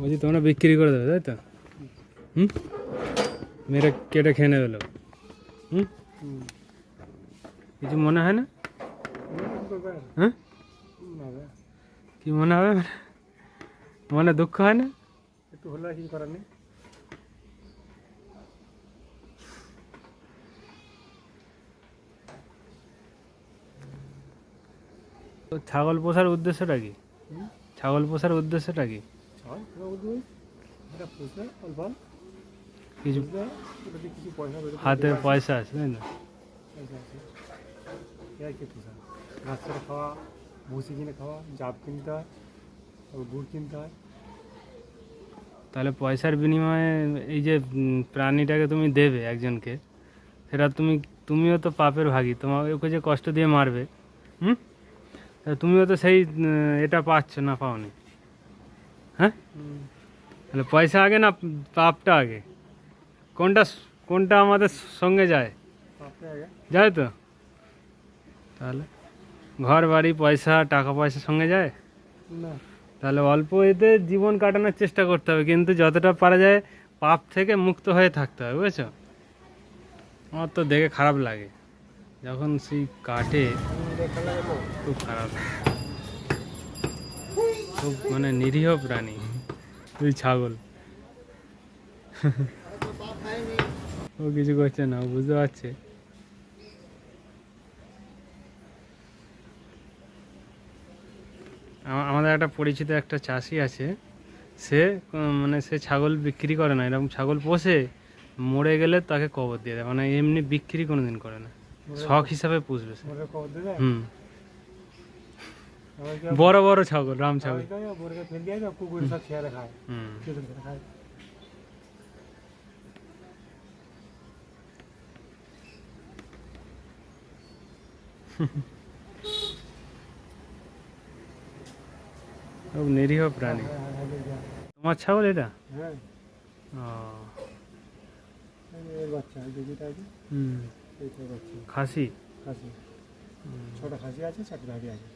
বলছি তোমরা বিক্রি করে দেবে তাই তো? হুম, মেরে কেটে খেয়ে নেবে লোক। হুম, কিছু মনে হয় না? হ্যাঁ, কি মনে হবে? মনে দুঃখ হয় না? একটু হলে কিছু করার নেই। তো ছাগল পোষার উদ্দেশ্যটা কি? ছাগল পোষার উদ্দেশ্যটা কি? এটা পুষলে অল্প কিছু পুষলে ওটা দিয়ে কিছু পয়সা বেরোবে, হাতে পয়সা আছে তাই না? পয়সা আছে। এর কি পুষা? ঘাস ছেড়ে খাওয়া, ভুসি কিনে খাওয়া, জাব কিনতে হয়, তারপর গুড় কিনতে হয়। তাহলে পয়সার বিনিময়ে এই যে প্রাণীটাকে তুমি দেবে একজনকে, সেটা তুমিও তো পাপের ভাগী। তোমাকে ওকে যে কষ্ট দিয়ে মারবে, হুম, তা তুমিও তো সেই এটা পাচ্ছ না, পাওনি? হ্যাঁ, তাহলে পয়সা আগে না পাপটা আগে? কোনটা কোনটা আমাদের সঙ্গে যায়? পাপে আগে যায় তো? তাহলে ঘর বাড়ি পয়সা টাকা পয়সার সঙ্গে যায়? না। তাহলে অল্প এতে জীবন কাটানোর চেষ্টা করতে হবে, কিন্তু যতটা পারা যায় পাপ থেকে মুক্ত হয়ে থাকতে হবে, বুঝেছো? আমার তো দেখে খারাপ লাগে যখন সেই কাটে, দেখা লাগে তো। খুব খারাপ লাগে। খুব মানে নিরীহ প্রাণী ওই ছাগল। ও কিছু করছে না, ও বুঝতে পারছে। আমাদের একটা পরিচিত একটা চাষি আছে, সে মানে সে ছাগল বিক্রি করে না, এরকম ছাগল পোষে, মরে গেলে তাকে কবর দিয়ে দেয়, মানে এমনি বিক্রি কোনোদিন করে না, শখ হিসাবে পুষবে সে। মোরে কবর দিয়ে দেয়। হুম, আবার কি বড় বড় ছাগল, রাম ছাগল। মোরে ফেল দিয়ে যায়, কুকুর সব খেয়ালে খায়, হুম, কেটে কেটে খায়। খুব নিরীহ প্রাণী। হ্যাঁ, হ্যাঁ, হ্যাঁ, তোমার ছাগল এটা? হ্যাঁ, ও, এর বাচ্চা এই যে যেটা আছে, হুম, এইটার বাচ্চা। খাসি? খাসি, ছটা খাসি আছে, চারটে ধাড়ি আছে।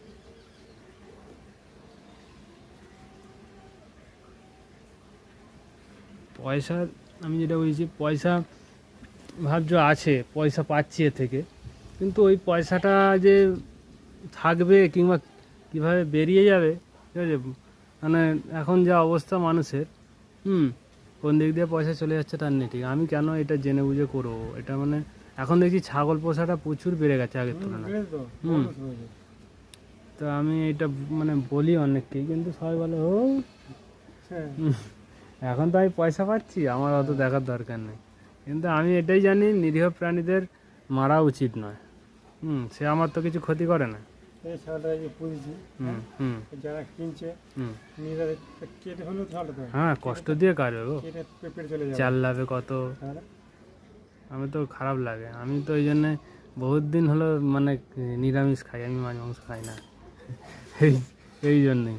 পয়সা, আমি যেটা বলছি, পয়সা ভাবছো আছে, পয়সা পাচ্ছি এ থেকে, কিন্তু ওই পয়সাটা যে থাকবে কিংবা কিভাবে বেরিয়ে যাবে, ঠিক আছে? মানে এখন যা অবস্থা মানুষের, হুম, কোন দিক দিয়ে পয়সা চলে যাচ্ছে তার নেই ঠিক। আমি কেন এটা জেনে বুঝে করবো এটা? মানে এখন দেখছি ছাগল পোষাটা প্রচুর বেড়ে গেছে আগের তুলনায়। বেড়েছে তো, হুম। বহুত হয়েছে। তো আমি এটা মানে বলি অনেককেই, কিন্তু সবাই বলে ও হ্যাঁ, এখন তো আমি পয়সা পাচ্ছি, আমার অত দেখার দরকার নেই। কিন্তু আমি এটাই জানি, নিরীহ প্রাণীদের মারা উচিত নয়। হুম, সে আমার তো কিছু ক্ষতি করে না। এই ছাগলটা যে পুষেছি, হুম, হুম, যারা কিনছে হুম, নিজেরা কেটে হলেও ছাগলটা দেয়, হ্যাঁ, কষ্ট দিয়ে কাটবে গো, কেটে পেঁপে চলে যাবে। চাল লাভে কত। তাহলে আমি তো খারাপ লাগে, আমি তো ওই জন্যে বহুত দিন হলো মানে নিরামিষ খাই, আমি মাছ মাংস খাই না। এই এই জন্যেই।